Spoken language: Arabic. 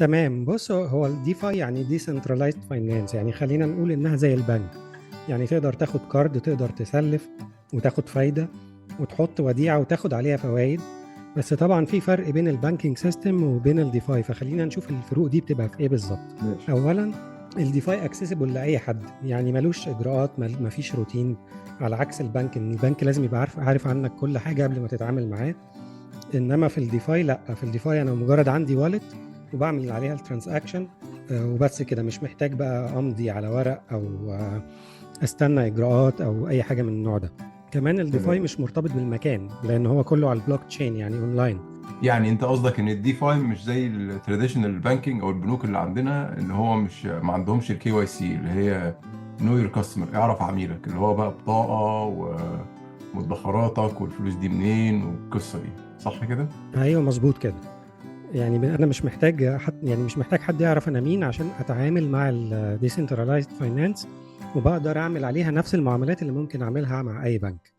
تمام. بص، هو الديفاي يعني ديسنترلايزد فاينانس، يعني خلينا نقول انها زي البنك. يعني تقدر تاخد كارد، تقدر تسلف وتاخد فايدة، وتحط وديعة وتاخد عليها فوائد. بس طبعا في فرق بين البانكينج سيستم وبين الديفاي، فخلينا نشوف الفروق دي بتبقى في ايه بالظبط. ماشي. اولا، الديفاي اكسسبل لاي حد، يعني ملوش اجراءات، مفيش روتين، على عكس البنك ان البنك لازم يبقى عارف عنك كل حاجة قبل ما تتعامل معاه. انما في الديفاي لا، في الديفاي انا مجرد عندي والت وبعمل عليها الترانزاكشن وبس كده، مش محتاج بقى امضي على ورق او استنى اجراءات او اي حاجه من النوع ده. كمان الديفاي تمام. مش مرتبط بالمكان، لان هو كله على البلوك تشين، يعني اونلاين. يعني انت قصدك ان الديفاي مش زي التراديشنال بانكينج او البنوك اللي عندنا، اللي هو مش ما عندهمش الكي واي سي، اللي هي نو يور كاستمر، اعرف عميلك، اللي هو بقى بطاقه ومدخراتك والفلوس دي منين والقصه دي، صح كده؟ ايوه مظبوط كده. يعني انا مش محتاج حد، يعني مش محتاج حد يعرف انا مين عشان اتعامل مع الديسنترلايزد فاينانس، وبقدر اعمل عليها نفس المعاملات اللي ممكن اعملها مع اي بنك.